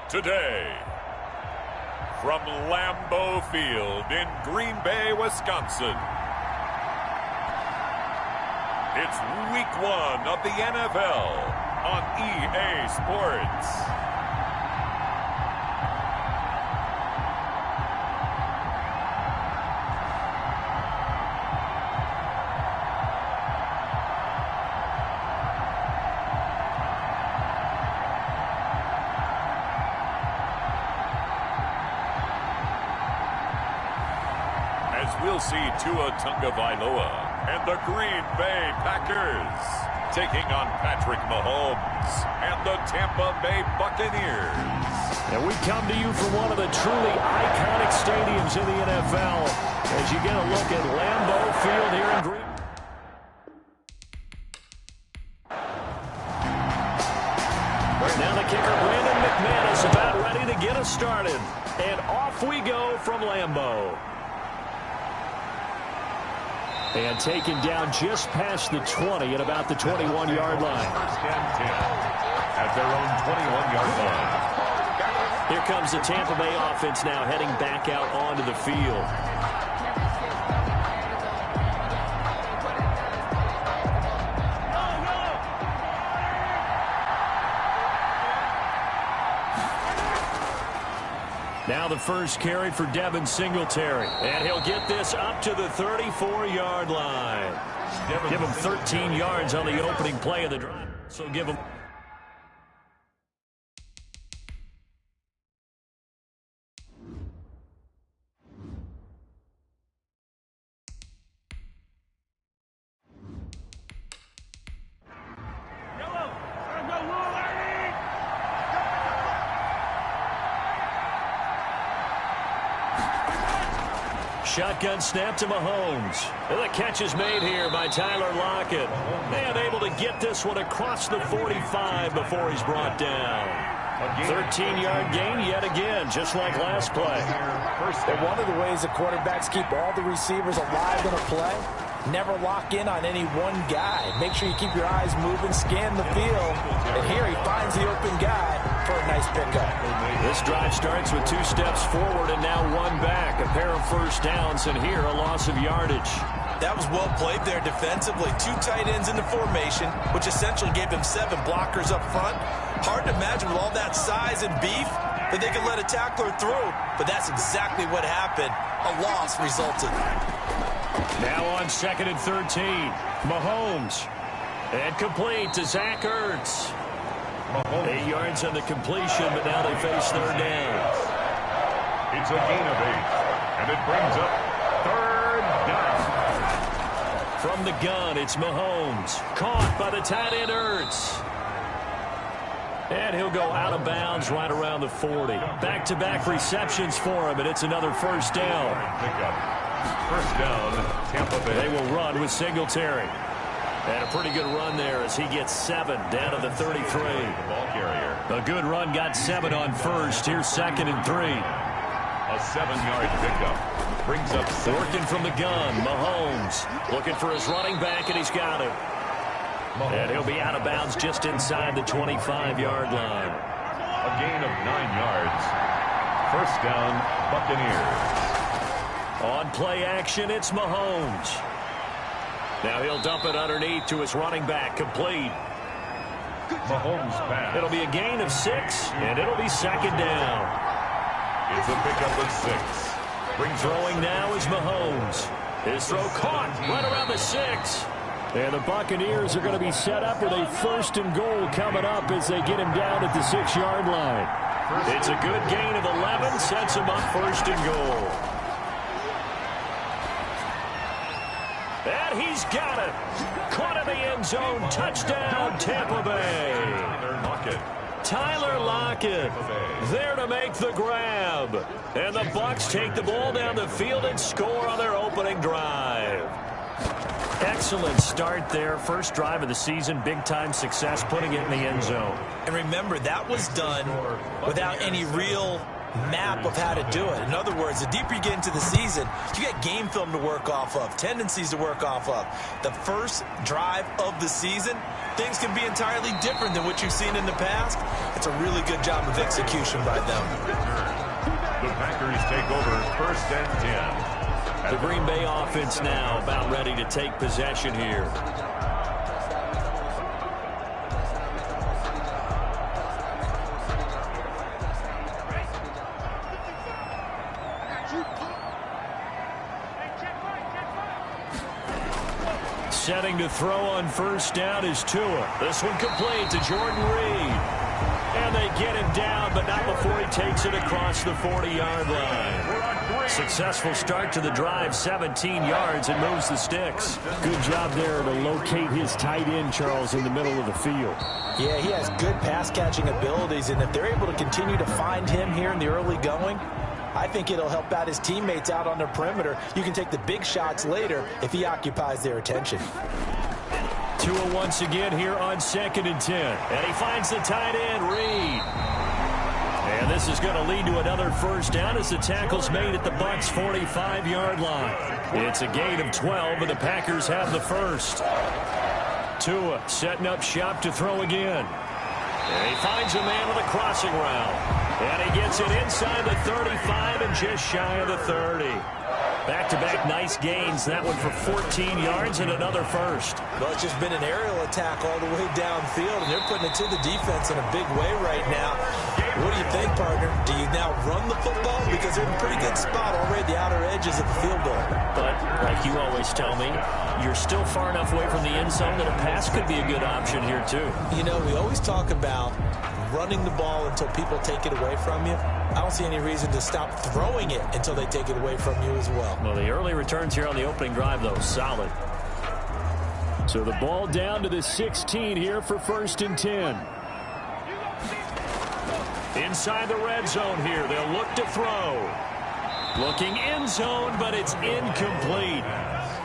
Today, from Lambeau Field in Green Bay, Wisconsin, it's Week 1 of the NFL on EA Sports. We'll see Tua Tagovailoa and the Green Bay Packers taking on Patrick Mahomes and the Tampa Bay Buccaneers. And we come to you from one of the truly iconic stadiums in the NFL as you get a look at Lambeau Field here in Green Bay. Now the kicker, Brandon McManus, about ready to get us started. And off we go from Lambeau. And taken down just past the 20 at about the 21-yard line. First and 10 at their own 21-yard line. Here comes the Tampa Bay offense now heading back out onto the field. Now the first carry for Devin Singletary. And he'll get this up to the 34-yard line. Give him 13 yards on the opening play of the drive. So give him... Shotgun snap to Mahomes. And the catch is made here by Tyler Lockett. And able to get this one across the 45 before he's brought down. 13-yard gain yet again, just like last play. And one of the ways the quarterbacks keep all the receivers alive in a play, never lock in on any one guy. Make sure you keep your eyes moving, scan the field. And here he finds the open guy for a nice pickup. This drive starts with 2 steps forward and now 1 back. A pair of first downs, and here a loss of yardage. That was well played there defensively. 2 tight ends in the formation, which essentially gave them 7 blockers up front. Hard to imagine with all that size and beef that they could let a tackler through. But that's exactly what happened. A loss resulted. Now on 2nd and 13. Mahomes. And complete to Zach Ertz. 8 yards on the completion, but now they face 3rd down. It's a gain of 8, and it brings up 3rd down. From the gun, it's Mahomes. Caught by the tight end Ertz. And he'll go out of bounds right around the 40. Back-to-back receptions for him, and it's another first down. First down, Tampa Bay. They will run with Singletary. And a pretty good run there as he gets 7 down to the 33. The ball carrier. A good run, got 7 on first. Here's 2nd and 3. A 7-yard pickup. Brings up 7. Working from the gun, Mahomes. Looking for his running back, and he's got it. And he'll be out of bounds just inside the 25-yard line. A gain of 9 yards. First down, Buccaneers. On play action, it's Mahomes. Now he'll dump it underneath to his running back, complete. Mahomes pass. It'll be a gain of 6, and it'll be 2nd down. It's a pickup of 6. Throwing now is Mahomes. His throw caught right around the 6. And the Buccaneers are going to be set up with a 1st and goal coming up as they get him down at the 6-yard line. It's a good gain of 11, sets him up 1st and goal. And he's got it. Caught in the end zone. Touchdown, Tampa Bay. Tyler Lockett there to make the grab. And the Bucs take the ball down the field and score on their opening drive. Excellent start there. First drive of the season. Big-time success putting it in the end zone. And remember, that was done without any real map of how to do it. In other words, the deeper you get into the season, you get game film to work off of, tendencies to work off of. The first drive of the season, things can be entirely different than what you've seen in the past. It's a really good job of execution by them. The Packers take over 1st and 10. The Green Bay offense now about ready to take possession here. Setting to throw on 1st down is Tua. This one complete to Jordan Reed. And they get him down, but not before he takes it across the 40-yard line. Successful start to the drive, 17 yards, and moves the sticks. Good job there to locate his tight end, Charles, in the middle of the field. Yeah, he has good pass-catching abilities, and if they're able to continue to find him here in the early going, I think it'll help out his teammates out on their perimeter. You can take the big shots later if he occupies their attention. Tua once again here on 2nd and 10. And he finds the tight end, Reed. And this is going to lead to another 1st down as the tackle's made at the Bucs' 45-yard line. It's a gain of 12, and the Packers have the first. Tua setting up shop to throw again. And he finds a man with a crossing route. And he gets it inside the 35 and just shy of the 30. Back-to-back nice gains. That one for 14 yards and another first. Well, it's just been an aerial attack all the way downfield, and they're putting it to the defense in a big way right now. What do you think, partner? Do you now run the football? Because they're in a pretty good spot already at the outer edges of the field goal. But, like you always tell me, you're still far enough away from the end zone that a pass could be a good option here, too. You know, we always talk about running the ball until people take it away from you. I don't see any reason to stop throwing it until they take it away from you as well. Well, the early returns here on the opening drive, though, solid. So the ball down to the 16 here for 1st and 10. Inside the red zone here, they'll look to throw. Looking end zone, but it's incomplete.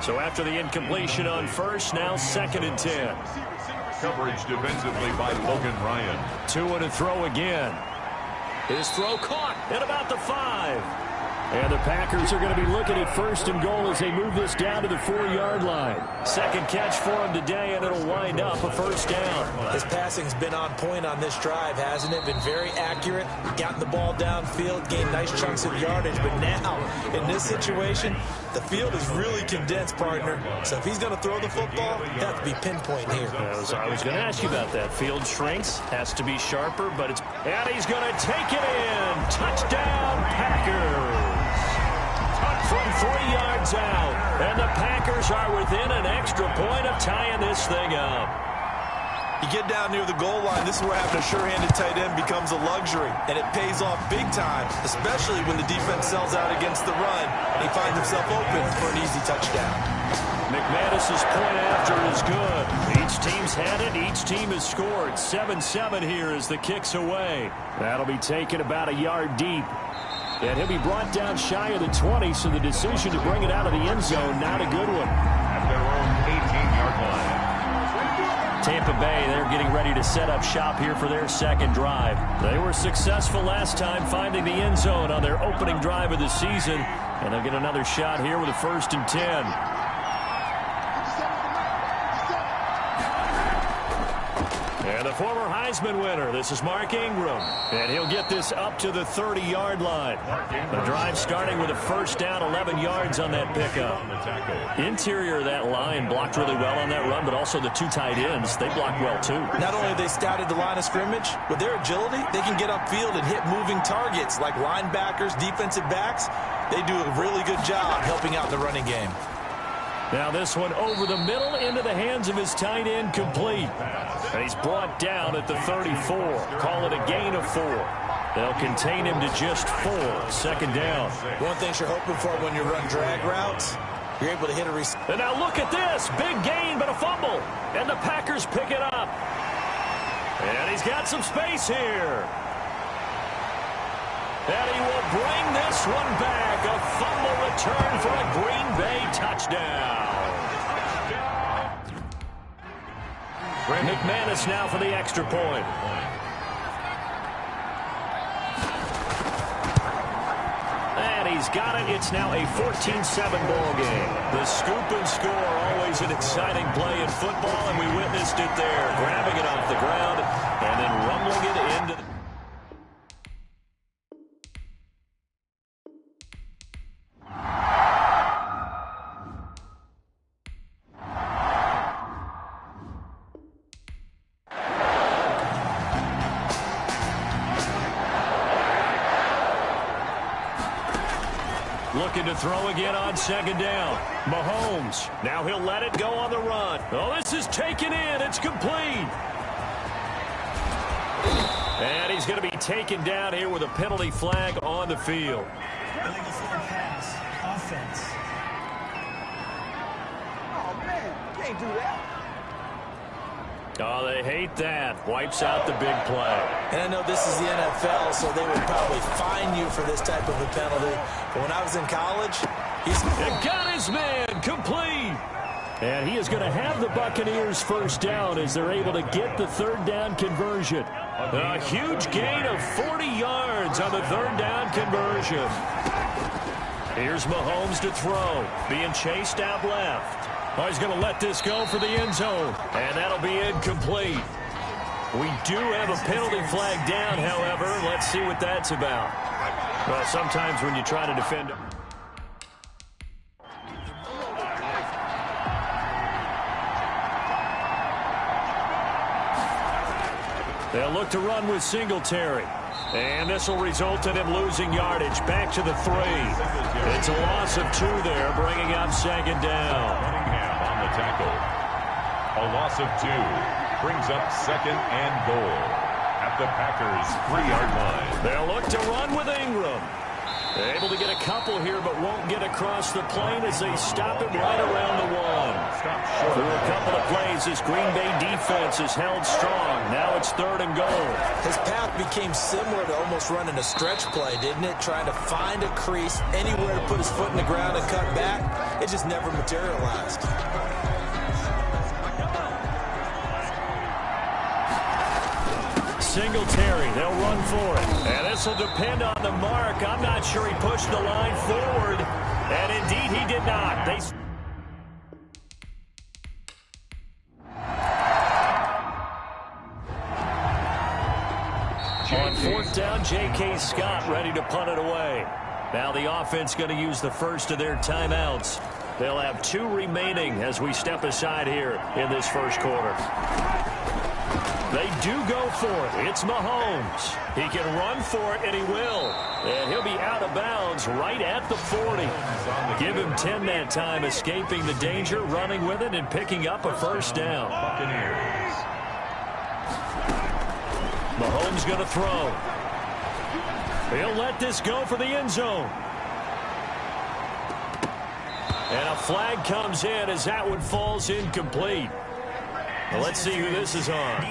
So after the incompletion on 1st, now 2nd and 10. Coverage defensively by Logan Ryan. Tua to throw again. His throw caught at about the 5. And the Packers are going to be looking at 1st and goal as they move this down to the 4-yard line. Second catch for him today, and it'll wind up a 1st down. His passing's been on point on this drive, hasn't it? Been very accurate, gotten the ball downfield, gained nice chunks of yardage. But now, in this situation, the field is really condensed, partner. So if he's going to throw the football, he has to be pinpoint here. I was going to ask you about that. Field shrinks, has to be sharper, but it's... And he's going to take it in. Touchdown, Packers. From 3 yards out, and the Packers are within an extra point of tying this thing up. You get down near the goal line, this is where having a sure-handed tight end becomes a luxury, and it pays off big time, especially when the defense sells out against the run, and he finds himself open for an easy touchdown. McManus's point after is good. Each team's had it, each team has scored. 7-7 here as the kick's away. That'll be taken about a yard deep. And he'll be brought down shy of the 20, so the decision to bring it out of the end zone, not a good one. At their own 18-yard line. Tampa Bay, they're getting ready to set up shop here for their second drive. They were successful last time finding the end zone on their opening drive of the season, and they'll get another shot here with a 1st and 10. And the former Heisman winner, this is Mark Ingram. And he'll get this up to the 30-yard line. The drive starting with a 1st down, 11 yards on that pickup. Interior of that line blocked really well on that run, but also the 2 tight ends, they blocked well too. Not only have they scouted the line of scrimmage, with their agility, they can get upfield and hit moving targets like linebackers, defensive backs. They do a really good job helping out in the running game. Now this one over the middle into the hands of his tight end, complete. And he's brought down at the 34. Call it a gain of 4. They'll contain him to just 4. 2nd down. One thing you're hoping for when you run drag routes, you're able to hit a receiver. And now look at this. Big gain, but a fumble. And the Packers pick it up. And he's got some space here. And he will bring this one back. A fumble return for a Green Bay touchdown. McManus now for the extra point. he's got it. It's now a 14-7 ball game. The scoop and score, always an exciting play in football, and we witnessed it there, grabbing it off the ground and then rumbling it into the... Looking to throw again on second down. Mahomes. Now he'll let it go on the run. Oh, this is taken in. It's complete. And he's going to be taken down here with a penalty flag on the field. Illegal forward pass. Offense. Oh, man. You can't do that. Oh, they hate that. Wipes out the big play. And I know this is the NFL, so they would probably fine you for this type of a penalty. But when I was in college, It got his man complete. And he is going to have the Buccaneers first down as they're able to get the third down conversion. A huge gain of 40 yards on the third down conversion. Here's Mahomes to throw. Being chased out left. Oh, he's going to let this go for the end zone. And that'll be incomplete. We do have a penalty flag down, however. Let's see what that's about. Well, sometimes when you try to defend... They'll look to run with Singletary. And this will result in him losing yardage. Back to the 3. It's a loss of 2 there, bringing up second down. Cunningham on the tackle. A loss of 2 brings up second and goal at the Packers' 3-yard line. They'll look to run with Ingram. They're able to get a couple here, but won't get across the plane as they stop him right around the 1. Through a couple of plays, this Green Bay defense is held strong. Now it's 3rd and goal. his path became similar to almost running a stretch play, didn't it? Trying to find a crease, anywhere to put his foot in the ground and cut back. It just never materialized. Singletary, they'll run for it. And this will depend on the mark. I'm not sure he pushed the line forward. And indeed, he did not. On 4th down, J.K. Scott ready to punt it away. Now the offense going to use the first of their timeouts. They'll have 2 remaining as we step aside here in this first quarter. They do go for it. It's Mahomes. He can run for it, and he will. And he'll be out of bounds right at the 40. Give him 10 that time, escaping the danger, running with it, and picking up a first down. Buccaneers. Mahomes going to throw. He'll let this go for the end zone. And a flag comes in as that one falls incomplete. Well, let's see who this is on.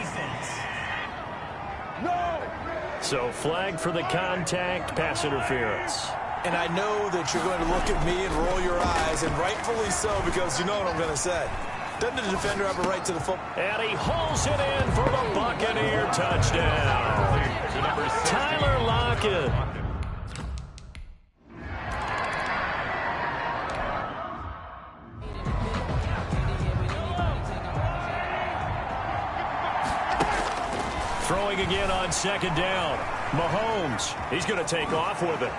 So flag for the contact, pass interference. And I know that you're going to look at me and roll your eyes, and rightfully so, because you know what I'm going to say. Doesn't the defender have a right to the football? And he hauls it in for the Buccaneer touchdown. Tyler Lockett. Throwing again on second down. Mahomes, he's going to take off with it.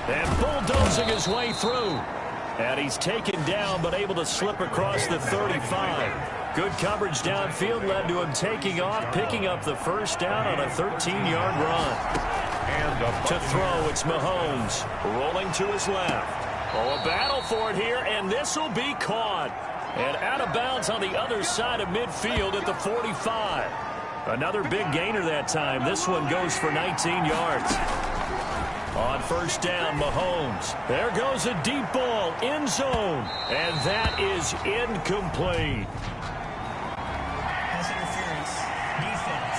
And bulldozing his way through. And he's taken down, but able to slip across the 35. Good coverage downfield led to him taking off, picking up the first down on a 13-yard run. And to throw, it's Mahomes, rolling to his left. Oh, a battle for it here, and this will be caught. And out of bounds on the other side of midfield at the 45. Another big gainer that time. This one goes for 19 yards. On first down, Mahomes. There goes a deep ball, end zone. And that is incomplete. Pass interference. Defense.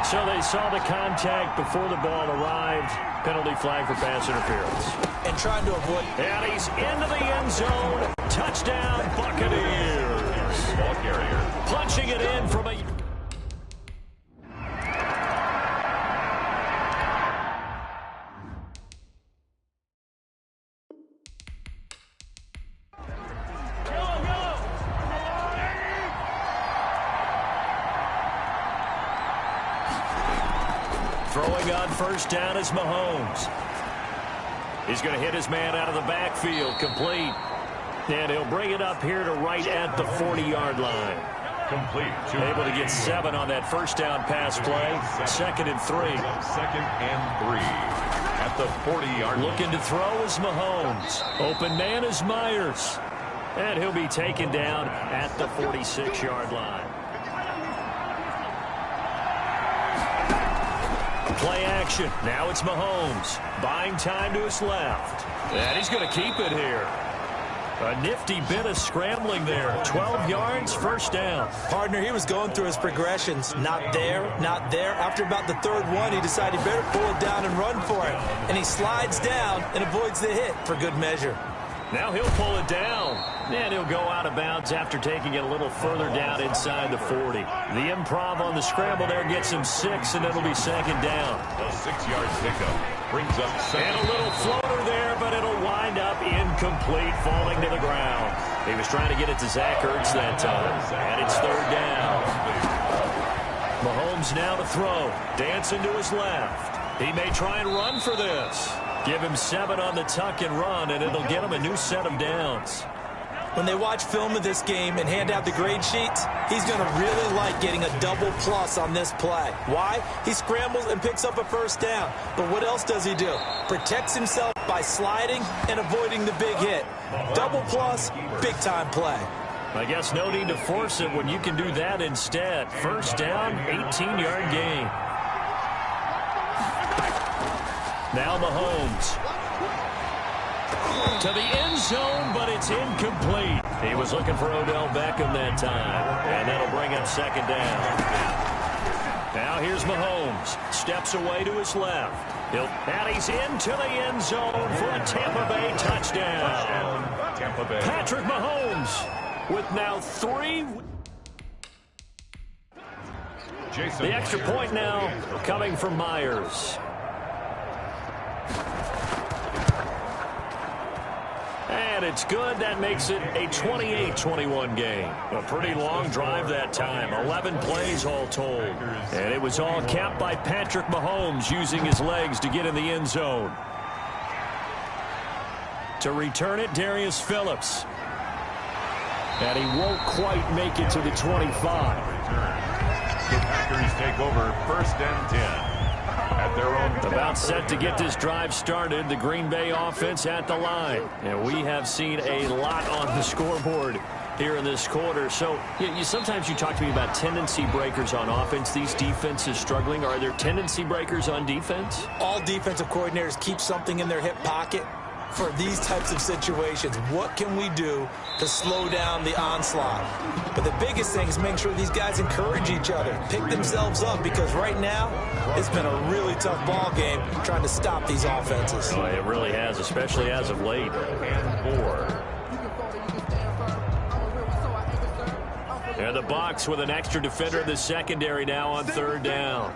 So they saw the contact before the ball arrived. Penalty flag for pass interference. And trying to avoid. And he's into the end zone. Touchdown, Buccaneers. Ball carrier. Punching it in from a... Throwing on first down is Mahomes. He's going to hit his man out of the backfield. Complete. And he'll bring it up here to right at the 40-yard line. Complete. Able to get 7 on that first down pass play. 2nd and 3. 2nd and 3 at the 40-yard line. Looking to throw is Mahomes. Open man is Myers. And he'll be taken down at the 46-yard line. Play action. Now it's Mahomes. Buying time to his left. And he's going to keep it here. A nifty bit of scrambling there. 12 yards, first down. Partner, he was going through his progressions. Not there, not there. After about the 3rd one, he decided he better pull it down and run for it. And he slides down and avoids the hit for good measure. Now he'll pull it down. And he'll go out of bounds after taking it a little further down inside the 40. The improv on the scramble there gets him 6, and it'll be 2nd down. A 6-yard pickup brings up 2nd. And a little floater there, but it'll wind up incomplete, falling to the ground. He was trying to get it to Zach Ertz that time. And it's 3rd down. Mahomes now to throw. Dancing to his left. He may try and run for this. Give him 7 on the tuck and run, and it'll get him a new set of downs. When they watch film of this game and hand out the grade sheets, he's going to really like getting a double plus on this play. Why? He scrambles and picks up a first down. But what else does he do? Protects himself by sliding and avoiding the big hit. Double plus, big-time play. I guess no need to force it when you can do that instead. First down, 18-yard gain. Now Mahomes. To the end zone, but it's incomplete. He was looking for Odell Beckham that time. And that'll bring up 2nd down. Now here's Mahomes. Steps away to his left. And he's into the end zone for a Tampa Bay touchdown. Tampa Bay. Patrick Mahomes with now 3. The extra point now coming from Myers. And it's good. That makes it a 28-21 game. A pretty long drive that time. 11 plays all told. And it was all capped by Patrick Mahomes using his legs to get in the end zone. To return it, Darius Phillips. And he won't quite make it to the 25. The Packers take over 1st and 10. At their own About set to get this drive started, the Green Bay offense at the line. And we have seen a lot on the scoreboard here in this quarter. So sometimes you talk to me about tendency breakers on offense. These defenses struggling. Are there tendency breakers on defense? All defensive coordinators keep something in their hip pocket for these types of situations. What can we do to slow down the onslaught? But the biggest thing is make sure these guys encourage each other, pick themselves up, because right now it's been a really tough ball game trying to stop these offenses. Oh, it really has, especially as of late. and 4. And the Bucs with an extra defender in the secondary now on 3rd down.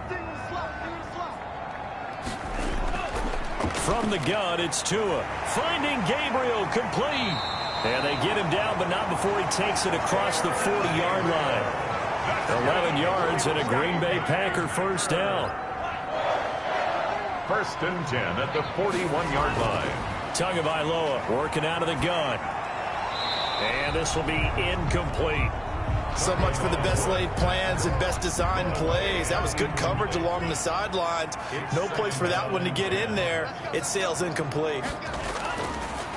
From the gun, it's Tua. Finding Gabriel, complete. And they get him down, but not before he takes it across the 40-yard line. 11 yards and a Green Bay Packer first down. 1st and 10 at the 41-yard line. Tagovailoa working out of the gun. And this will be incomplete. So much for the best laid plans and best designed plays. That was good coverage along the sidelines. No place for that one to get in there. It sails incomplete.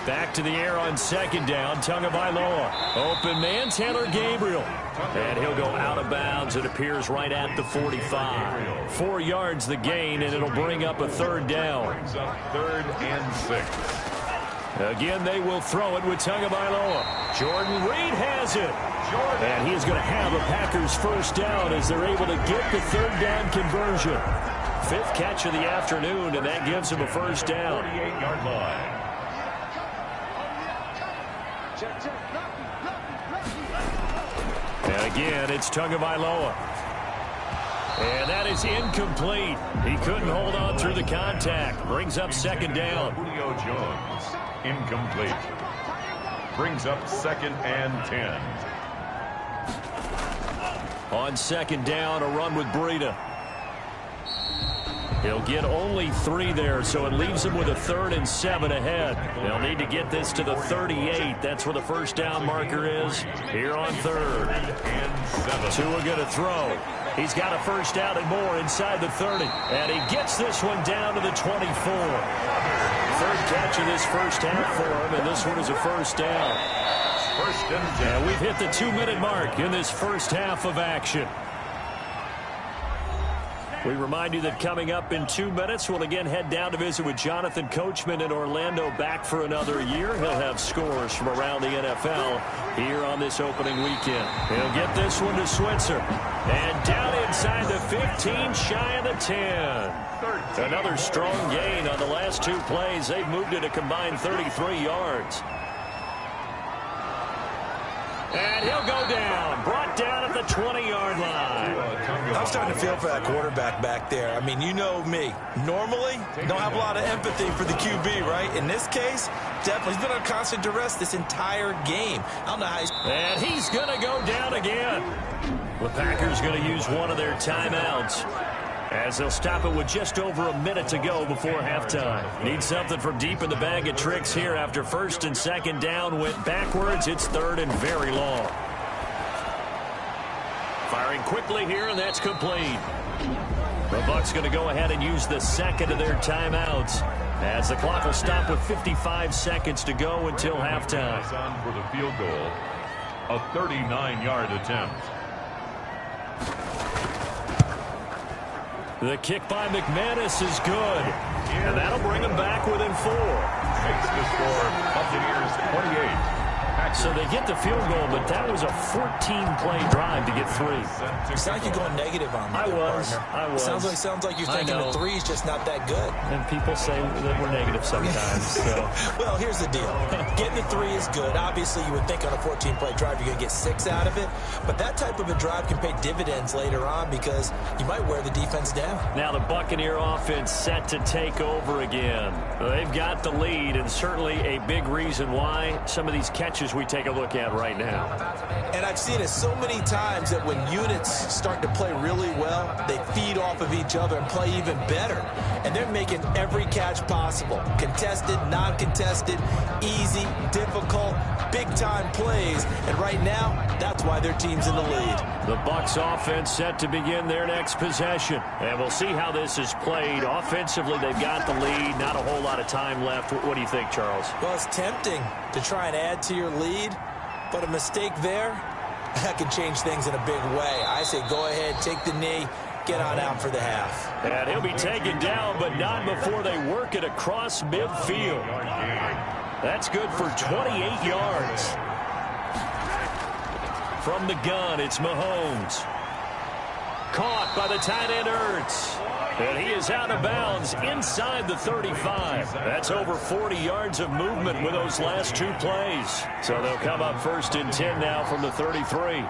Back to the air on 2nd down. Tagovailoa. Open man, Taylor Gabriel. And he'll go out of bounds. It appears right at the 45. 4 yards the gain, and it'll bring up a 3rd down. Brings up 3rd and 6. Again, they will throw it with Tagovailoa. Jordan Reed has it. And he is going to have a Packers first down as they're able to get the 3rd down conversion. 5th catch of the afternoon, and that gives him a first down. 48-yard line. And again, it's Tagovailoa. And that is incomplete. He couldn't hold on through the contact. Brings up 2nd down. Julio Jones, incomplete. Brings up 2nd and 10. On 2nd down, a run with Breida. He'll get only 3 there, so it leaves him with a 3rd and 7 ahead. They'll need to get this to the 38. That's where the first down marker is here on 3rd. And Tua going to throw. He's got a first down and more inside the 30. And he gets this one down to the 24. Third catch of this first half for him, and this one is a first down. And we've hit the 2-minute mark in this first half of action. We remind you that coming up in 2 minutes, we'll again head down to visit with Jonathan Coachman in Orlando, back for another year. He'll have scores from around the NFL here on this opening weekend. He'll get this one to Switzer. And down inside the 15, shy of the 10. Another strong gain on the last 2 plays. They've moved it a combined 33 yards. And he'll go down, brought down at the 20-yard line. I'm starting to feel for that quarterback back there. I mean, you know me. Normally, don't have a lot of empathy for the QB, right? In this case, definitely. He's been under constant duress this entire game. I don't know how he's... And he's going to go down again. The Packers going to use one of their timeouts, as they'll stop it with just over a minute to go before halftime. Need something from deep in the bag of tricks here after 1st and 2nd down went backwards. It's 3rd and very long. Firing quickly here, and that's complete. The Bucs going to go ahead and use the 2nd of their timeouts, as the clock will stop with 55 seconds to go until halftime. For the field goal, a 39-yard attempt. The kick by McManus is good, and that'll bring him back within 4. Makes the score Buccaneers 28. So they get the field goal, but that was a 14-play drive to get 3. It's like you're going negative on me. I was. Sounds like you're thinking the 3's just not that good. And people say that we're negative sometimes. So. Well, here's the deal. Getting the 3 is good. Obviously, you would think on a 14-play drive you're going to get 6 out of it. But that type of a drive can pay dividends later on because you might wear the defense down. Now the Buccaneer offense set to take over again. They've got the lead, and certainly a big reason why some of these catches we take a look at right now. And I've seen it so many times that when units start to play really well, they feed off of each other and play even better. And they're making every catch possible. Contested, non-contested, easy, difficult, big-time plays. And right now, that's why their team's in the lead. The Bucs offense set to begin their next possession. And we'll see how this is played. Offensively, they've got the lead. Not a whole lot of time left. What do you think, Charles? Well, it's tempting to try and add to your lead, but a mistake there, that can change things in a big way. I say go ahead, take the knee, get on out for the half. And he'll be taken down, but not before they work it across midfield. That's good for 28 yards. From the gun, it's Mahomes. Caught by the tight end Ertz. And he is out of bounds inside the 35. That's over 40 yards of movement with those last 2 plays. So they'll come up 1st and 10 now from the 33.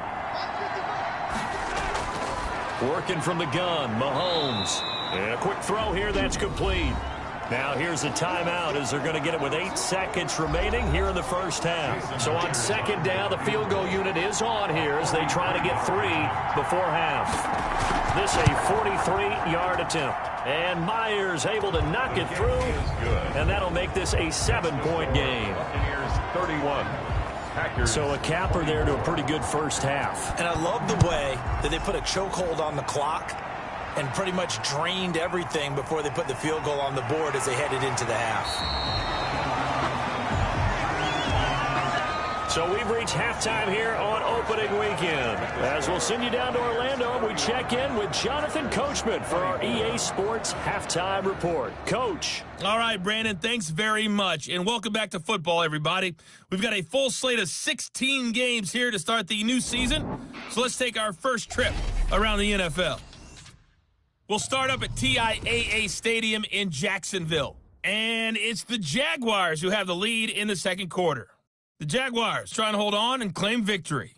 Working from the gun, Mahomes. And a quick throw here, that's complete. Now here's a timeout as they're going to get it with 8 seconds remaining here in the first half. So on 2nd down, the field goal unit is on here as they try to get 3 before half. This a 43-yard attempt. And Myers able to knock it through. And that'll make this a 7-point game. Buccaneers 31. Packers. So a capper there to a pretty good first half. And I love the way that they put a chokehold on the clock and pretty much drained everything before they put the field goal on the board as they headed into the half. So we've reached halftime here on opening weekend. As we'll send you down to Orlando, we check in with Jonathan Coachman for our EA Sports Halftime Report. Coach. All right, Brandon, thanks very much. And welcome back to football, everybody. We've got a full slate of 16 games here to start the new season. So let's take our first trip around the NFL. We'll start up at TIAA Stadium in Jacksonville. And it's the Jaguars who have the lead in the second quarter. The Jaguars trying to hold on and claim victory.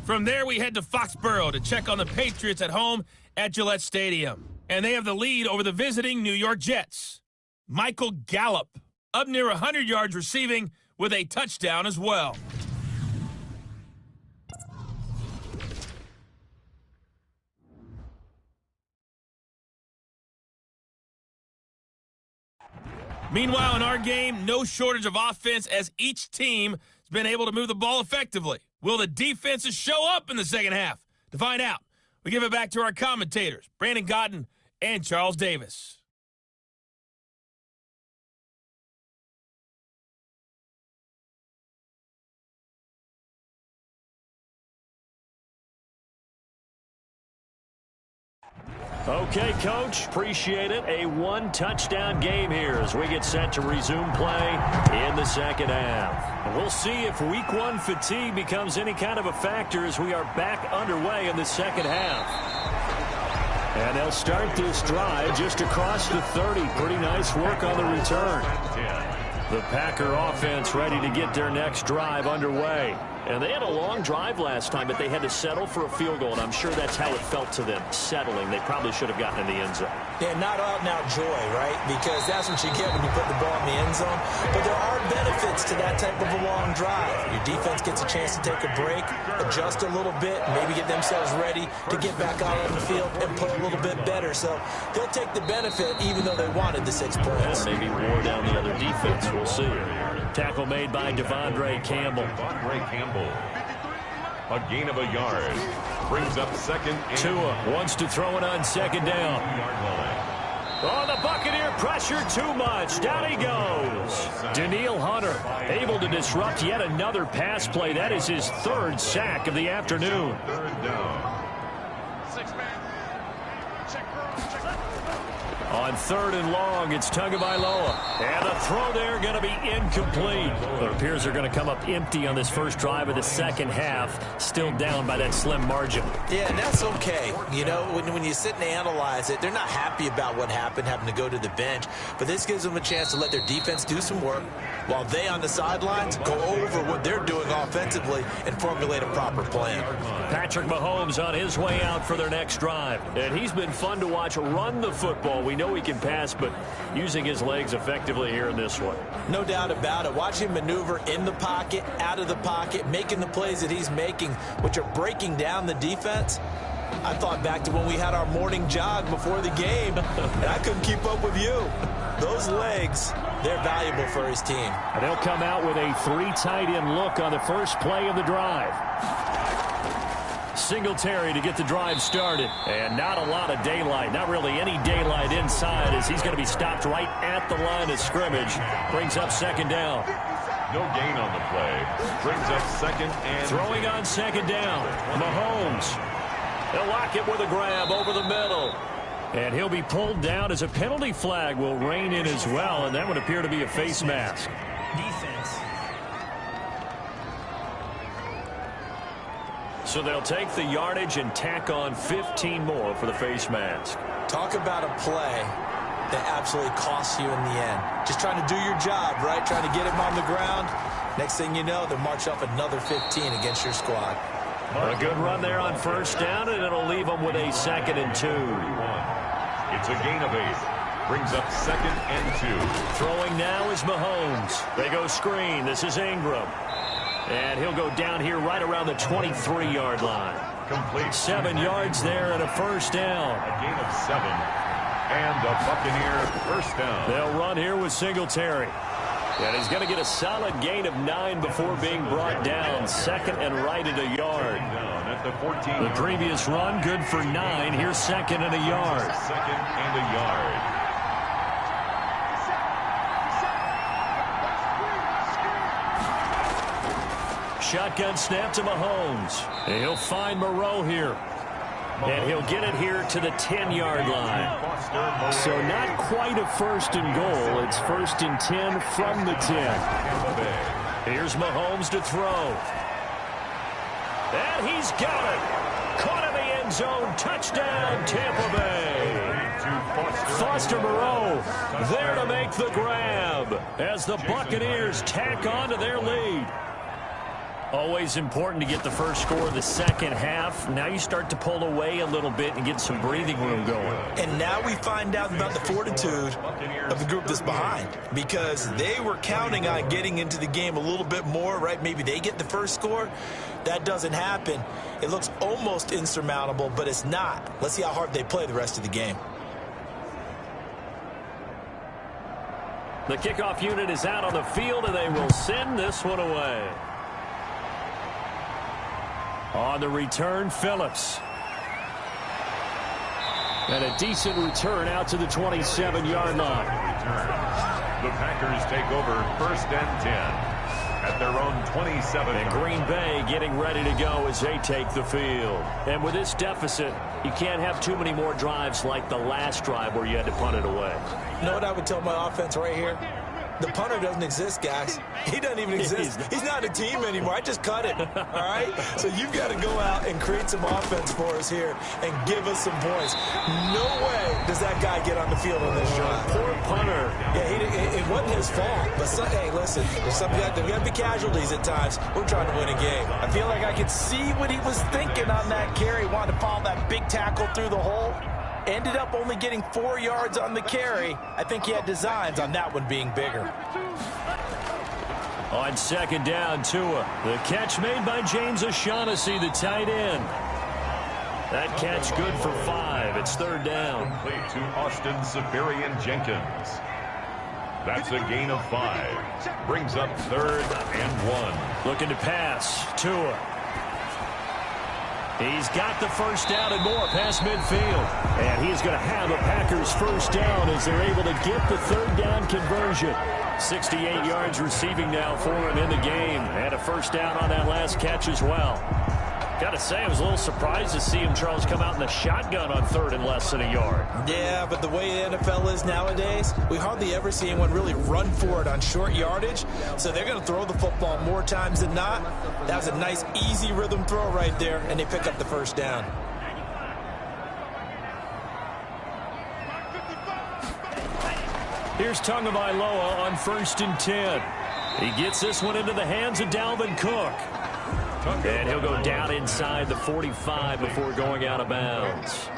From there, we head to Foxborough to check on the Patriots at home at Gillette Stadium. And they have the lead over the visiting New York Jets. Michael Gallup up near 100 yards receiving with a touchdown as well. Meanwhile, in our game, no shortage of offense as each team has been able to move the ball effectively. Will the defenses show up in the second half? To find out, we give it back to our commentators, Brandon Cotton and Charles Davis. Okay, Coach, appreciate it. A one-touchdown game here as we get set to resume play in the second half. And we'll see if week one fatigue becomes any kind of a factor as we are back underway in the second half. And they'll start this drive just across the 30. Pretty nice work on the return. The Packer offense ready to get their next drive underway. And they had a long drive last time, but they had to settle for a field goal, and I'm sure that's how it felt to them, settling. They probably should have gotten in the end zone. Yeah, not out-and-out joy, right? Because that's what you get when you put the ball in the end zone. But there are benefits to that type of a long drive. Your defense gets a chance to take a break, adjust a little bit, maybe get themselves ready to get back out on the field and play a little bit better. So they'll take the benefit even though they wanted the 6 points. Maybe wore down the other defense. We'll see. Tackle made by Devondre Campbell. A gain of a yard. Brings up second. Tua wants to throw it on second down. Oh, the Buccaneer pressure too much. Down he goes. Danielle Hunter able to disrupt yet another pass play. That is his third sack of the afternoon. Third down. On third and long, it's Tagovailoa. And the throw there going to be incomplete. It appears they're going to come up empty on this first drive of the second half. Still down by that slim margin. Yeah, and that's okay. You know, when you sit and analyze it, they're not happy about what happened, having to go to the bench. But this gives them a chance to let their defense do some work while they on the sidelines go over what they're doing offensively and formulate a proper plan. Patrick Mahomes on his way out for their next drive. And he's been fun to watch run the football. We know he can pass, but using his legs effectively here in this one. No doubt about it. Watch him maneuver in the pocket, out of the pocket, making the plays that he's making, which are breaking down the defense. I thought back to when we had our morning jog before the game, and I couldn't keep up with you. Those legs, they're valuable for his team. And they'll come out with a 3 tight end look on the first play of the drive. Singletary to get the drive started. And not a lot of daylight. Not really any daylight inside as he's going to be stopped right at the line of scrimmage. Brings up second down. No gain on the play. Brings up second and... Throwing on second down. Mahomes. They'll lock it with a grab over the middle. And he'll be pulled down as a penalty flag will rein in as well. And that would appear to be a face mask. Defense. So they'll take the yardage and tack on 15 more for the face mask. Talk about a play that absolutely costs you in the end. Just trying to do your job, right? Trying to get him on the ground. Next thing you know, they'll march up another 15 against your squad. A good run there on first down, and it'll leave them with a 2nd and 2. It's a gain of 8. Brings up 2nd and 2. Throwing now is Mahomes. They go screen. This is Ingram. And he'll go down here right around the 23-yard line. Complete. 7 yards there and a first down. A gain of 7. And a Buccaneer first down. They'll run here with Singletary. And he's going to get a solid gain of 9 before being brought down. 2nd and right at a yard. At the 14. The previous run, good for 9. Here's 2nd and a yard. 2nd and a yard. Shotgun snap to Mahomes. And he'll find Moreau here. And he'll get it here to the 10-yard line. So not quite a 1st and goal. It's 1st and 10 from the 10. Here's Mahomes to throw. And he's got it. Caught in the end zone. Touchdown, Tampa Bay. Foster Moreau there to make the grab as the Buccaneers tack on to their lead. Always important to get the first score of the second half. Now you start to pull away a little bit and get some breathing room going. And now we find out about the fortitude of the group that's behind, because they were counting on getting into the game a little bit more, right? Maybe they get the first score. That doesn't happen. It looks almost insurmountable, but it's not. Let's see how hard they play the rest of the game. The kickoff unit is out on the field, and they will send this one away. On the return, Phillips. And a decent return out to the 27-yard line. The Packers take over 1st and 10 at their own 27. And Green Bay getting ready to go as they take the field. And with this deficit, you can't have too many more drives like the last drive where you had to punt it away. You know what I would tell my offense right here? The punter doesn't exist, guys. He doesn't even exist. He's not a team anymore. I just cut it, all right? So you've got to go out and create some offense for us here and give us some points. No way does that guy get on the field on this drive. Poor punter. Yeah, it wasn't his fault. But, hey, listen, there's got to be casualties at times. We're trying to win a game. I feel like I could see what he was thinking on that carry. Wanted to follow that big tackle through the hole. Ended up only getting 4 yards on the carry. I think he had designs on that one being bigger. On 2nd down, Tua. The catch made by James O'Shaughnessy, the tight end. That catch good for 5. It's 3rd down. Complete to Austin Siberian-Jenkins. That's a gain of 5. Brings up 3rd and 1. Looking to pass. Tua. He's got the first down and more past midfield. And he's going to have a Packers first down as they're able to get the 3rd down conversion. 68 yards receiving now for him in the game. And a first down on that last catch as well. Got to say, I was a little surprised to see him, Charles, come out in the shotgun on 3rd and less than a yard. Yeah, but the way the NFL is nowadays, we hardly ever see anyone really run for it on short yardage. So they're going to throw the football more times than not. That was a nice, easy rhythm throw right there, and they pick up the first down. Here's Tagovailoa on 1st and 10. He gets this one into the hands of Dalvin Cook. And he'll go down inside the 45 before going out of bounds.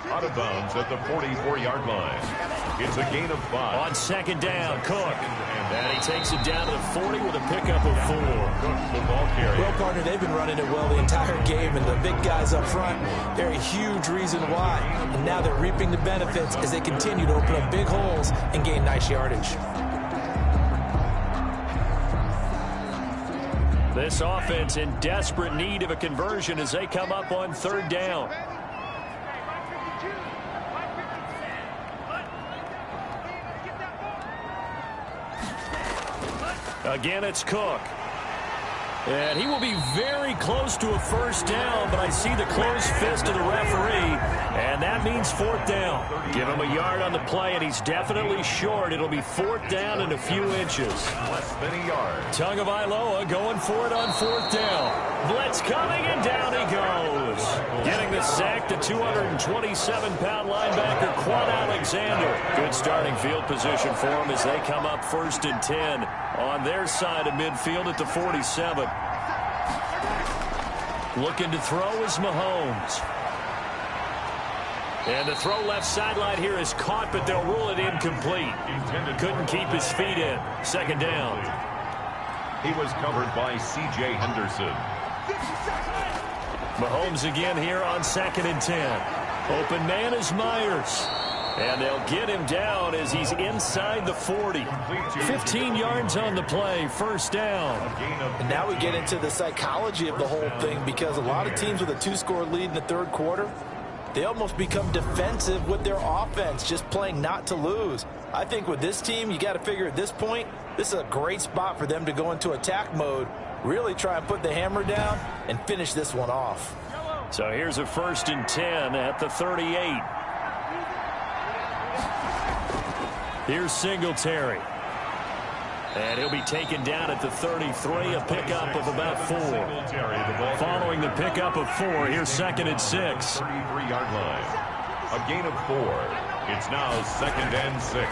Out of bounds at the 44-yard line. It's a gain of 5. On 2nd down, Cook. And he takes it down to the 40 with a pickup of 4. Well, partner, they've been running it well the entire game, and the big guys up front, they're a huge reason why. And now they're reaping the benefits as they continue to open up big holes and gain nice yardage. This offense in desperate need of a conversion as they come up on 3rd down. Again, it's Cook. And he will be very close to a first down, but I see the closed fist of the referee, and that means 4th down. Give him a yard on the play, and he's definitely short. It'll be 4th down and a few inches. Less than a yard. Tagovailoa going for it on 4th down. Blitz coming, and down he goes. Getting the sack, the 227-pound linebacker, Quan Alexander. Good starting field position for him as they come up 1st and 10 on their side of midfield at the 47. Looking to throw is Mahomes. And the throw left sideline here is caught, but they'll rule it incomplete. Couldn't keep his feet in. 2nd down. He was covered by C.J. Henderson. Mahomes again here on 2nd and 10. Open man is Myers. And they'll get him down as he's inside the 40. 15 yards on the play, first down. And now we get into the psychology of the whole thing, because a lot of teams with a 2-score lead in the 3rd quarter, they almost become defensive with their offense, just playing not to lose. I think with this team, you got to figure at this point, this is a great spot for them to go into attack mode, really try and put the hammer down and finish this one off. So here's a 1st and 10 at the 38. Here's Singletary. And he'll be taken down at the 33, a pickup of about 4. Following the pickup of 4, here's 2nd and 6. 33-yard line. A gain of 4. It's now 2nd and 6.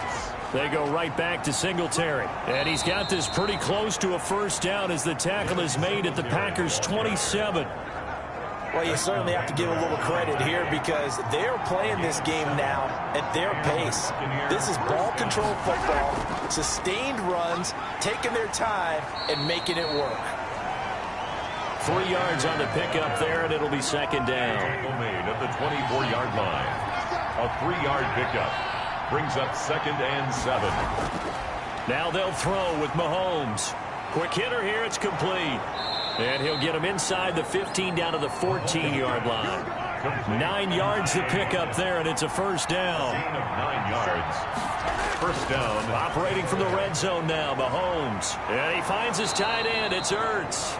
They go right back to Singletary. And he's got this pretty close to a first down as the tackle is made at the Packers' 27. Well, you certainly have to give a little credit here, because they're playing this game now at their pace. This is ball control football, sustained runs, taking their time and making it work. 3 yards on the pickup there, and it'll be 2nd down. Tackle made at the 24-yard line. A 3-yard pickup brings up 2nd and 7. Now they'll throw with Mahomes. Quick hitter here. It's complete. And he'll get him inside the 15 down to the 14-yard line. 9 yards to pick up there, and it's a first down. 9 yards. First down. Operating from the red zone now, Mahomes. And he finds his tight end. It's Ertz.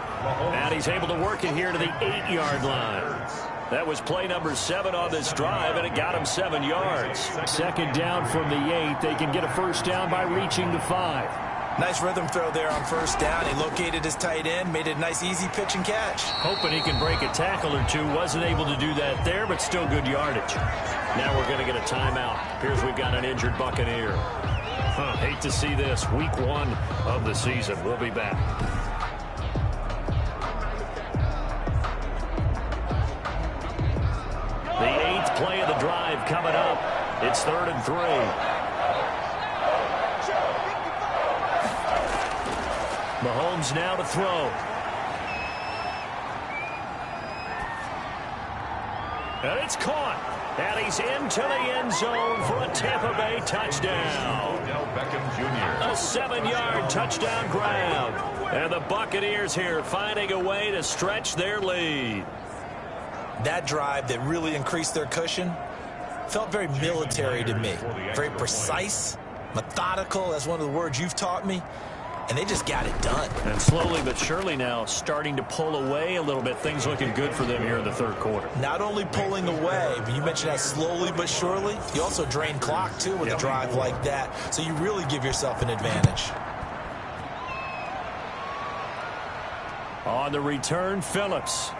And he's able to work it here to the 8-yard line. That was play number 7 on this drive, and it got him 7 yards. Second down from the 8. They can get a first down by reaching the 5. Nice rhythm throw there on first down. He located his tight end, made it a nice, easy pitch and catch. Hoping he can break a tackle or two. Wasn't able to do that there, but still good yardage. Now we're going to get a timeout. Appears we've got an injured Buccaneer. Hate to see this. Week 1 of the season. We'll be back. The 8th play of the drive coming up. It's 3rd and 3. Mahomes now to throw. And it's caught. And he's into the end zone for a Tampa Bay touchdown. A 7-yard touchdown grab. And the Buccaneers here finding a way to stretch their lead. That drive that really increased their cushion felt very military to me. Very precise, methodical. That's one of the words you've taught me. And they just got it done. And slowly but surely now starting to pull away a little bit. Things looking good for them here in the 3rd quarter. Not only pulling away, but you mentioned that slowly but surely. You also drain clock, too, with a drive like that. So you really give yourself an advantage. On the return, Phillips.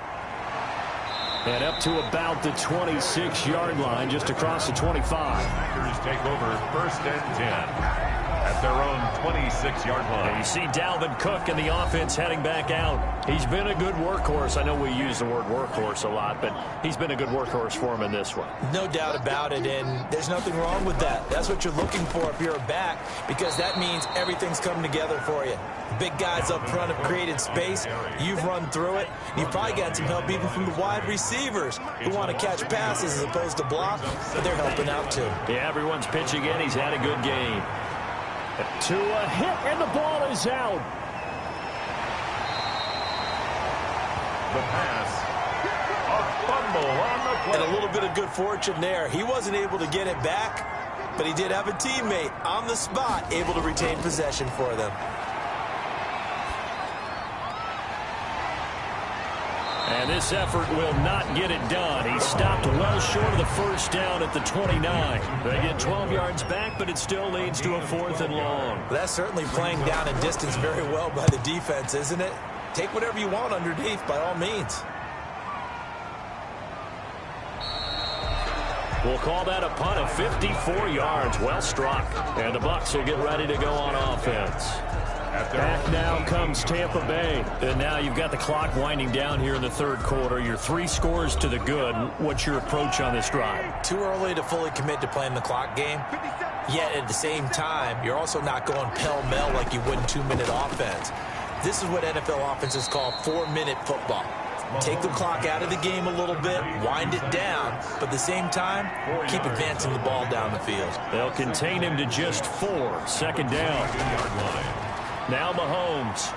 And up to about the 26-yard line, just across the 25. Packers take over 1st and 10 at their own 26-yard line. And you see Dalvin Cook and the offense heading back out. He's been a good workhorse. I know we use the word workhorse a lot, but he's been a good workhorse for him in this one. No doubt about it, and there's nothing wrong with that. That's what you're looking for if you're a back, because that means everything's coming together for you. Big guys up front have created space. You've run through it. You've probably got some help even from the wide receivers who want to catch passes as opposed to block, but they're helping out too. Yeah, everyone's pitching in. He's had a good game. To a hit, and the ball is out. The pass. A fumble on the play. And a little bit of good fortune there. He wasn't able to get it back, but he did have a teammate on the spot able to retain possession for them. And this effort will not get it done. He stopped well short of the first down at the 29. They get 12 yards back, but it still leads to a 4th and long. Well, that's certainly playing down and distance very well by the defense, isn't it? Take whatever you want underneath, by all means. We'll call that a punt of 54 yards. Well struck. And the Bucs will get ready to go on offense. Back now comes Tampa Bay. And now you've got the clock winding down here in the 3rd quarter. You're 3 scores to the good. What's your approach on this drive? Too early to fully commit to playing the clock game. Yet at the same time, you're also not going pell-mell like you would in 2-minute offense. This is what NFL offenses call 4-minute football. Take the clock out of the game a little bit, wind it down, but at the same time, keep advancing the ball down the field. They'll contain him to just 4. 2nd down. Now Mahomes.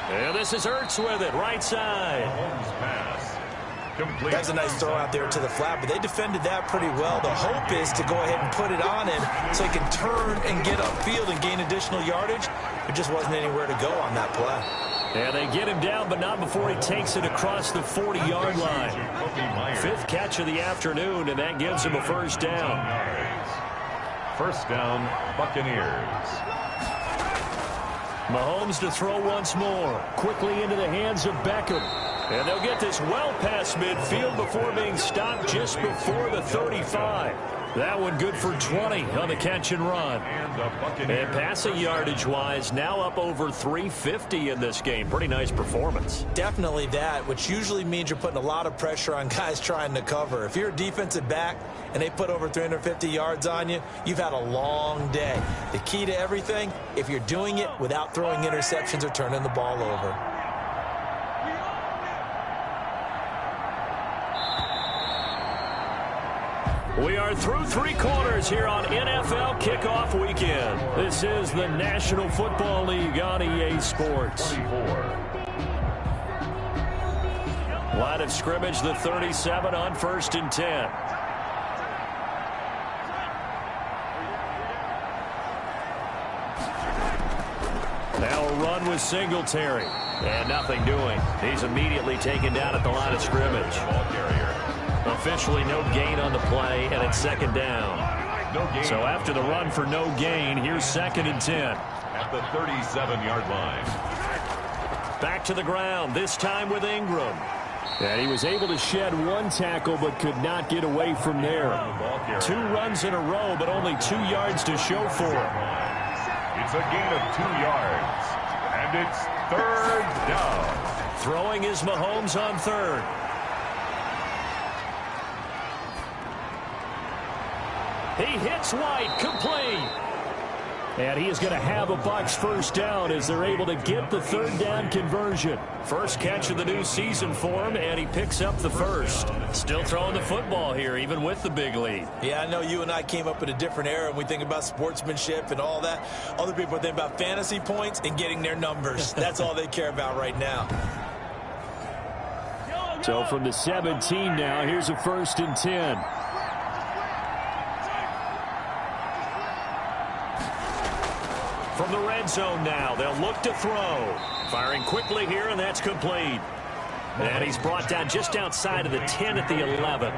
And this is Ertz with it, right side. Mahomes pass. Complete. That's a nice throw out there to the flat, but they defended that pretty well. The hope is to go ahead and put it on him so he can turn and get upfield and gain additional yardage. There just wasn't anywhere to go on that play. And they get him down, but not before he takes it across the 40-yard line. 5th catch of the afternoon, and that gives him a first down. First down, Buccaneers. Mahomes to throw once more. Quickly into the hands of Beckham. And they'll get this well past midfield before being stopped just before the 35. That one good for 20 on the catch and run. And passing yardage-wise, now up over 350 in this game. Pretty nice performance. Definitely that, which usually means you're putting a lot of pressure on guys trying to cover. If you're a defensive back and they put over 350 yards on you, you've had a long day. The key to everything, if you're doing it without throwing interceptions or turning the ball over. We are through three quarters here on NFL Kickoff Weekend. This is the National Football League on EA Sports. Line of scrimmage, the 37 on 1st and 10. Now a run with Singletary. And nothing doing. He's immediately taken down at the line of scrimmage. Officially no gain on the play, and it's 2nd down. So after the run for no gain, here's 2nd and 10. At the 37-yard line. Back to the ground, this time with Ingram. And he was able to shed one tackle but could not get away from there. 2 runs in a row, but only 2 yards to show for it. It's a gain of 2 yards. And it's 3rd down. Throwing is Mahomes on 3rd. He hits White, complete. And he is going to have a Bucs 1st down as they're able to get the 3rd down conversion. First catch of the new season for him, and he picks up the 1st. Still throwing the football here, even with the big lead. Yeah, I know you and I came up in a different era, and we think about sportsmanship and all that. Other people think about fantasy points and getting their numbers. That's all they care about right now. So from the 17 now, here's a 1st and 10. From the red zone now, they'll look to throw. Firing quickly here, and that's complete. And he's brought down just outside of the 10 at the 11.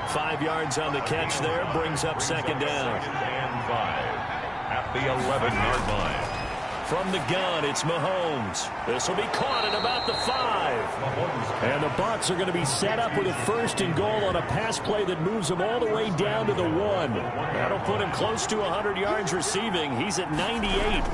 5 yards on the catch there, brings up 2nd down. 2nd and 5 at the 11-yard line. From the gun, it's Mahomes. This will be caught at about the 5. And the Bucs are going to be set up with a 1st and goal on a pass play that moves him all the way down to the 1. That'll put him close to 100 yards receiving. He's at 98,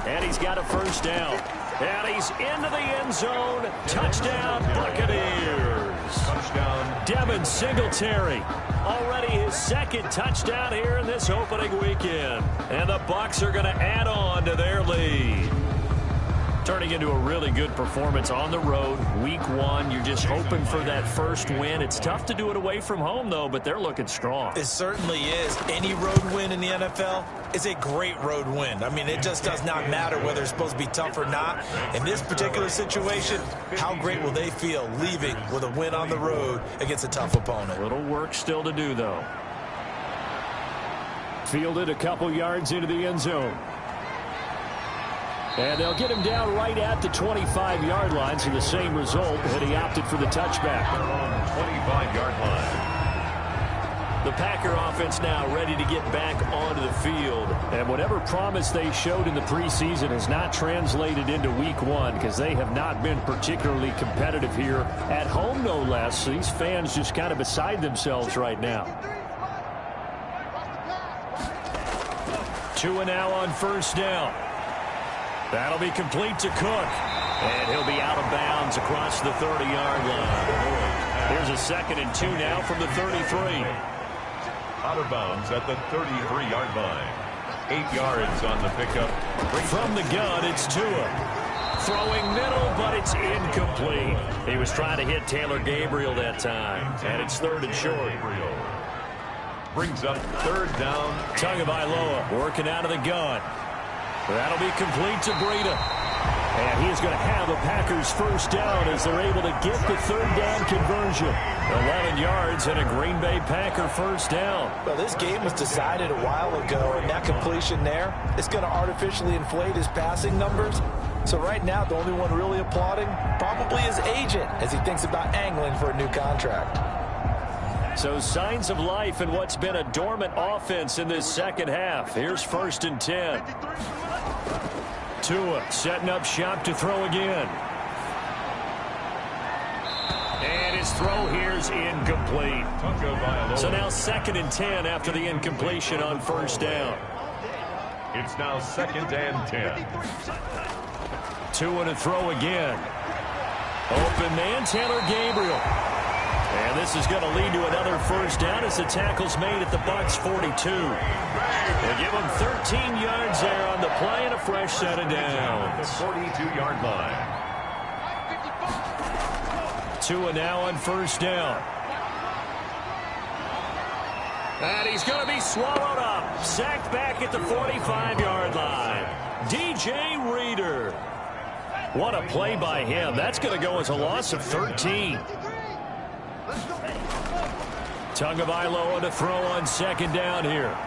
and he's got a 1st down. And he's into the end zone. Touchdown, Buccaneers. Touchdown. Devin Singletary. Already his 2nd touchdown here in this opening weekend. And the Bucs are going to add on to their lead. Turning into a really good performance on the road. Week 1, you're just hoping for that 1st win. It's tough to do it away from home, though, but they're looking strong. It certainly is. Any road win in the NFL is a great road win. I mean, it just does not matter whether it's supposed to be tough or not. In this particular situation, how great will they feel leaving with a win on the road against a tough opponent? Little work still to do, though. Fielded a couple yards into the end zone. And they'll get him down right at the 25-yard line, so the same result, and he opted for the touchback. 25-yard line. The Packer offense now ready to get back onto the field. And whatever promise they showed in the preseason has not translated into Week 1 because they have not been particularly competitive here at home, no less. These fans just kind of beside themselves right now. Tua now on 1st down. That'll be complete to Cook. And he'll be out of bounds across the 30-yard line. Here's a 2nd and 2 now from the 33. Out of bounds at the 33-yard line. 8 yards on the pickup. From the gun, it's Tua. Throwing middle, but it's incomplete. He was trying to hit Taylor Gabriel that time. And it's 3rd and short. Brings up 3rd down. Tagovailoa working out of the gun. That'll be complete to Breida. And he is going to have the Packers 1st down as they're able to get the 3rd down conversion. 11 yards and a Green Bay Packer 1st down. Well, this game was decided a while ago, and that completion there is going to artificially inflate his passing numbers. So right now, the only one really applauding probably his agent as he thinks about angling for a new contract. So signs of life in what's been a dormant offense in this 2nd half. Here's 1st and 10. Tua setting up shop to throw again. And his throw here's incomplete. So now 2nd and 10 after the incompletion on 1st down. It's now 2nd and 10. Tua to throw again. Open man, Taylor Gabriel. And this is going to lead to another 1st down as the tackle's made at the Bucs 42. They'll give him 13 yards there on the play and a fresh set of downs. The 42-yard line. Tua now on 1st down. And he's going to be swallowed up. Sacked back at the 45-yard line. DJ Reader. What a play by him. That's going to go as a loss of 13. Tagovailoa to throw on second down here.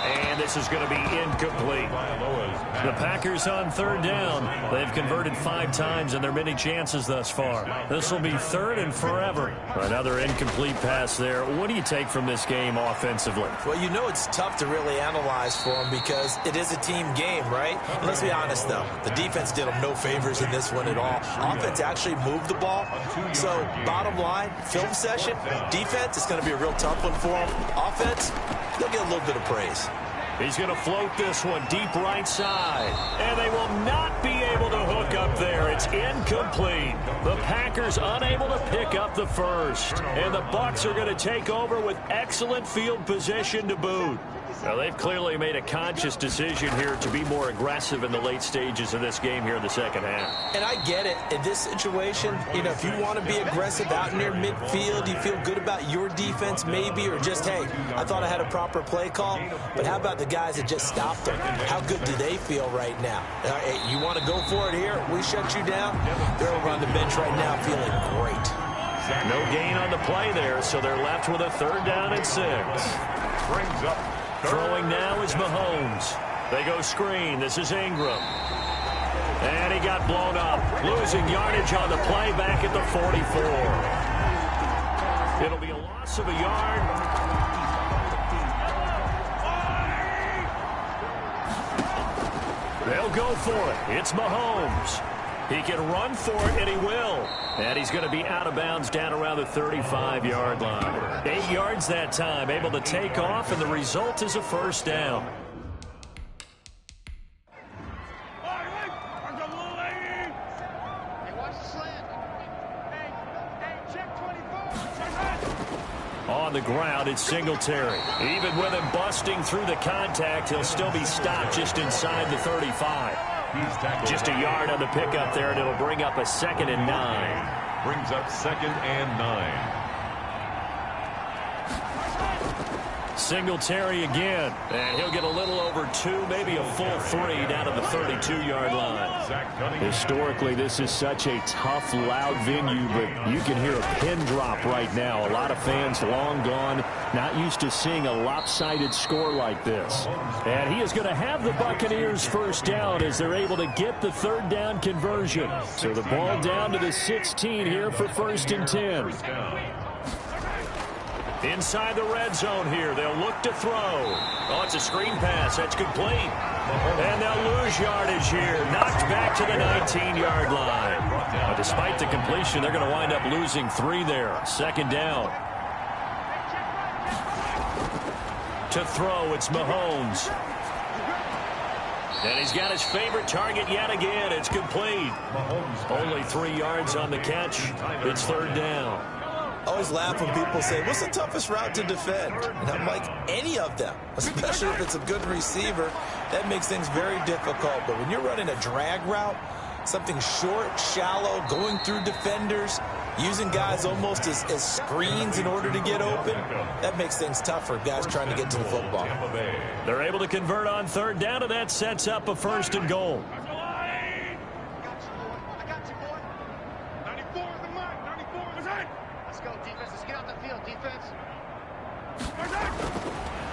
And this is going to be incomplete. The Packers on third down. They've converted 5 times in their many chances thus far. This will be third and forever. Another incomplete pass there. What do you take from this game offensively? Well, you know it's tough to really analyze for them because it is a team game, right? And let's be honest, though. The defense did them no favors in this one at all. Offense actually moved the ball. So, bottom line, film session, defense is going to be a real tough one for them. Offense, they'll get a little bit of praise. He's going to float this one deep right side. And they will not be able to hook up there. It's incomplete. The Packers unable to pick up the first. And the Bucs are going to take over with excellent field position to boot. Now, they've clearly made a conscious decision here to be more aggressive in the late stages of this game here in the second half. And I get it. In this situation, you know, if you want to be aggressive out near midfield, you feel good about your defense maybe, or just, hey, I thought I had a proper play call. But how about the guys that just stopped them? How good do they feel right now? Hey, you want to go for it here? We shut you down? They're over on the bench right now feeling great. No gain on the play there, so they're left with a third down and 6. Brings up Throwing now is Mahomes. They go screen. This is Ingram. And he got blown up. Losing yardage on the play back at the 44. It'll be a loss of a yard. They'll go for it. It's Mahomes. He can run for it, and he will. And he's going to be out of bounds down around the 35-yard line. 8 yards that time, able to take off, and the result is a first down. On the ground, it's Singletary. Even with him busting through the contact, he'll still be stopped just inside the 35. Just a yard on the pickup there, and it'll bring up a 2nd and 9. Brings up 2nd and 9. Singletary again, and he'll get a little over 2, maybe a full 3 down to the 32-yard line. Historically, this is such a tough, loud venue, but you can hear a pin drop right now. A lot of fans long gone, not used to seeing a lopsided score like this. And he is going to have the Buccaneers first down as they're able to get the third down conversion. So the ball down to the 16 here for 1st and 10. Inside the red zone here, they'll look to throw. Oh, it's a screen pass. That's complete. And they'll lose yardage here. Knocked back to the 19-yard line. Despite the completion, they're going to wind up losing 3 there. 2nd down. To throw, it's Mahomes. And he's got his favorite target yet again. It's complete. Only 3 yards on the catch. It's 3rd down. I always laugh when people say, what's the toughest route to defend? And I'm like, any of them, especially if it's a good receiver. That makes things very difficult. But when you're running a drag route, something short, shallow, going through defenders, using guys almost as screens in order to get open, that makes things tough for guys trying to get to the football. They're able to convert on 3rd down, and that sets up a 1st and goal.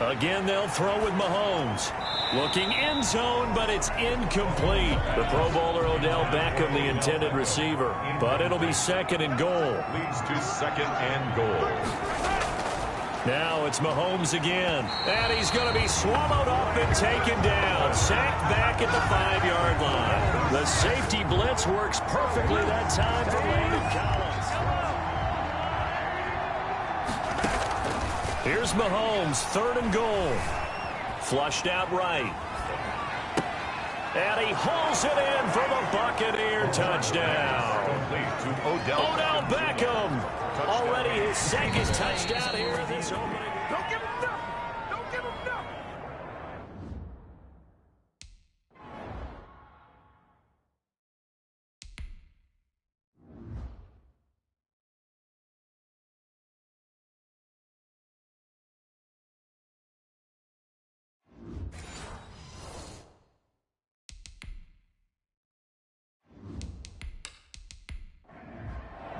Again, they'll throw with Mahomes. Looking end zone, but it's incomplete. The Pro Bowler Odell Beckham, the intended receiver. But it'll be 2nd and goal. Leads to 2nd and goal. Now it's Mahomes again. And he's going to be swallowed up and taken down. Sacked back at the 5-yard line. The safety blitz works perfectly that time for Landon Collins. Here's Mahomes, 3rd and goal. Flushed out right. And he hauls it in for the Buccaneer touchdown. Odell Beckham, already his 2nd touchdown here in this opening.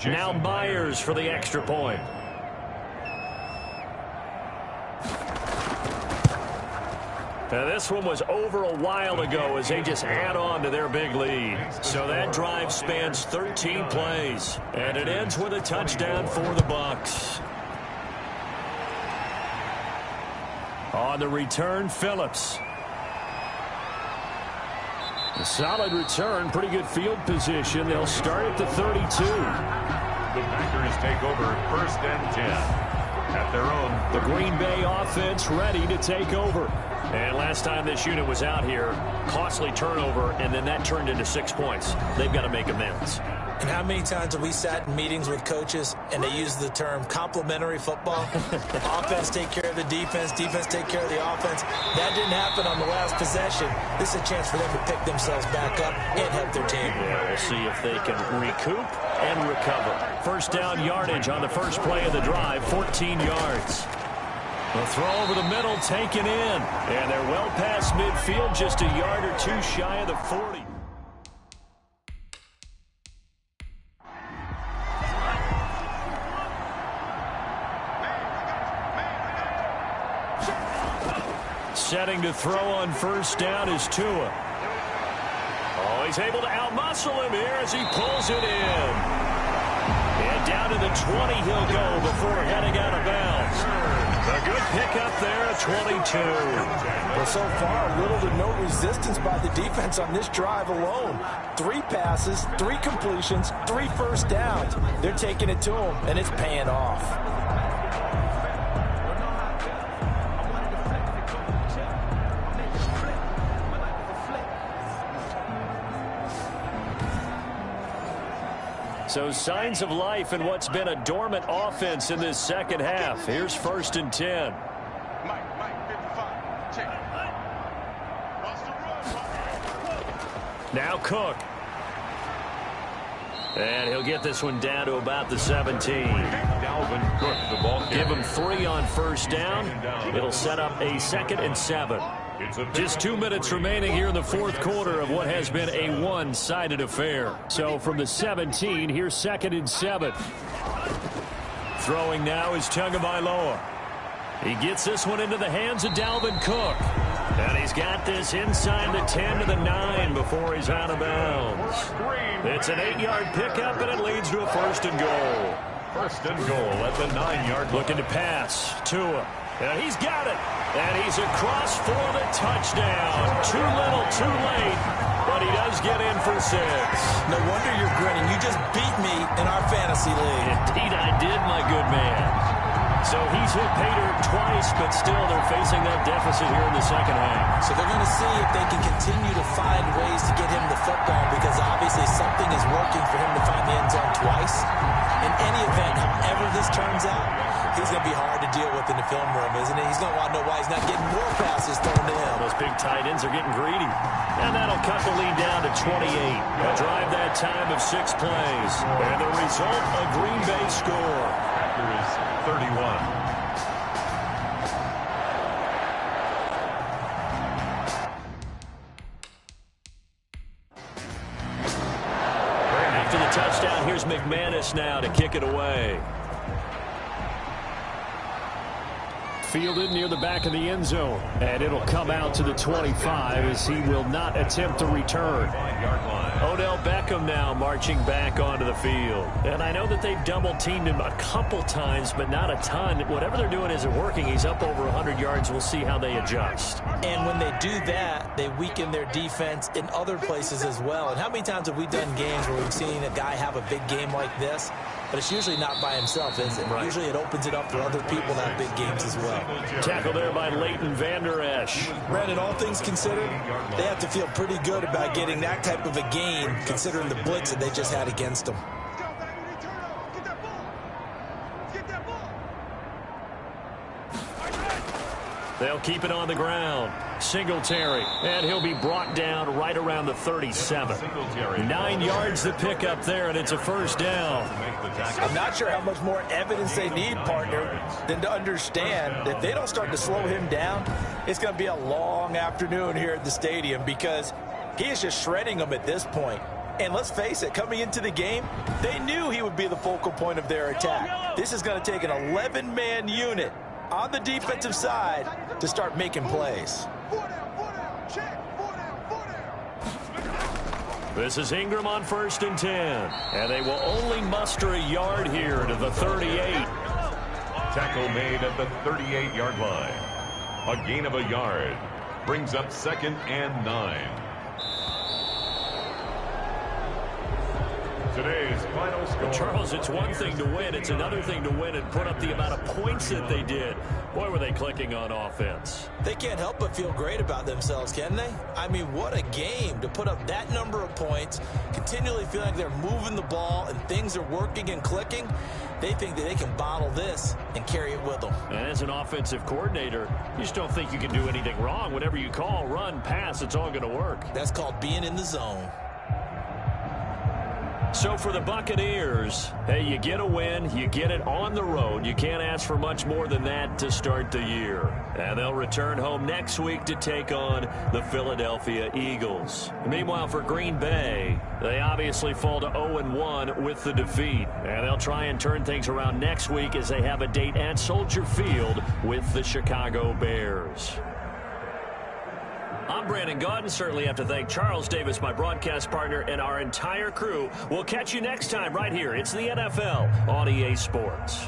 Now Myers for the extra point. Now this one was over a while ago as they just add on to their big lead. So that drive spans 13 plays. And it ends with a touchdown for the Bucs. On the return, Phillips. A solid return, pretty good field position. They'll start at the 32. The Packers take over 1st and 10 at their own. The Green Bay offense ready to take over. And last time this unit was out here, costly turnover, and then that turned into 6 points. They've got to make amends. And how many times have we sat in meetings with coaches and they use the term complementary football? Offense take care of the defense, defense take care of the offense. That didn't happen on the last possession. This is a chance for them to pick themselves back up and help their team. Yeah, we'll see if they can recoup and recover. First down yardage on the first play of the drive, 14 yards. The throw over the middle, taken in. And they're well past midfield, just a yard or two shy of the 40. Setting to throw on first down is Tua. Oh, he's able to outmuscle him here as he pulls it in. And down to the 20 he'll go before heading out of bounds. A good pickup there at 22. Well, so far, little to no resistance by the defense on this drive alone. 3 passes, 3 completions, 3 first downs. They're taking it to him, and it's paying off. So signs of life in what's been a dormant offense in this second half. Here's 1st and 10. Now Cook. And he'll get this one down to about the 17. Dalvin Cook, the ball carrier. Give him 3 on first down. It'll set up a 2nd and 7. Just 2 minutes remaining here in the fourth quarter of what has been a one-sided affair. So from the 17, here's 2nd and 7. Throwing now is Tagovailoa. He gets this one into the hands of Dalvin Cook. And he's got this inside the 10 to the 9 before he's out of bounds. It's an 8-yard pickup, and it leads to a 1st and goal. 1st and goal at the 9-yard line. Looking to pass. Tua. And he's got it. And he's across for the touchdown. Too little, too late. But he does get in for 6. No wonder you're grinning. You just beat me in our fantasy league. Indeed I did, my good man. So he's hit pay dirt twice, but still they're facing that deficit here in the second half. So they're going to see if they can continue to find ways to get him the football, because obviously something is working for him to find the end zone twice. In any event, however this turns out, he's going to be hard to deal with in the film room, isn't he? He's going to want to know why he's not getting more passes thrown to him. Those big tight ends are getting greedy. And that'll cut the lead down to 28. A drive that time of 6 plays. And the result, a Green Bay score. Packers 31. After the touchdown, here's McManus now to kick it away. Fielded near the back of the end zone. And it'll come out to the 25 as he will not attempt to return. Odell Beckham now marching back onto the field. And I know that they've double-teamed him a couple times, but not a ton. Whatever they're doing isn't working. He's up over 100 yards. We'll see how they adjust. And when they do that, they weaken their defense in other places as well. And how many times have we done games where we've seen a guy have a big game like this? But it's usually not by himself, is it? Right. Usually it opens it up for other people to have big games as well. Tackle there by Leighton Vander Esch. Brandon, all things considered, they have to feel pretty good about getting that type of a gain, considering the blitz that they just had against them. They'll keep it on the ground. Singletary, and he'll be brought down right around the 37. 9 yards to pick up there, and it's a first down. I'm not sure how much more evidence they need, partner, than to understand that if they don't start to slow him down, it's going to be a long afternoon here at the stadium, because he is just shredding them at this point. And let's face it, coming into the game, they knew he would be the focal point of their attack. This is going to take an 11-man unit on the defensive side to start making plays. This is Ingram on 1st and 10. And they will only muster a yard here to the 38. Tackle made at the 38-yard line. A gain of a yard brings up 2nd and 9. Today's final score. Charles, it's one thing to win. It's another thing to win and put up the amount of points that they did. Boy, were they clicking on offense. They can't help but feel great about themselves, can they? I mean, what a game to put up that number of points, continually feeling like they're moving the ball and things are working and clicking. They think that they can bottle this and carry it with them. And as an offensive coordinator, you just don't think you can do anything wrong. Whatever you call, run, pass, it's all going to work. That's called being in the zone. So for the Buccaneers, hey, you get a win, you get it on the road. You can't ask for much more than that to start the year. And they'll return home next week to take on the Philadelphia Eagles. Meanwhile, for Green Bay, they obviously fall to 0-1 with the defeat. And they'll try and turn things around next week as they have a date at Soldier Field with the Chicago Bears. I'm Brandon Gaudin. Certainly have to thank Charles Davis, my broadcast partner, and our entire crew. We'll catch you next time right here. It's the NFL on EA Sports.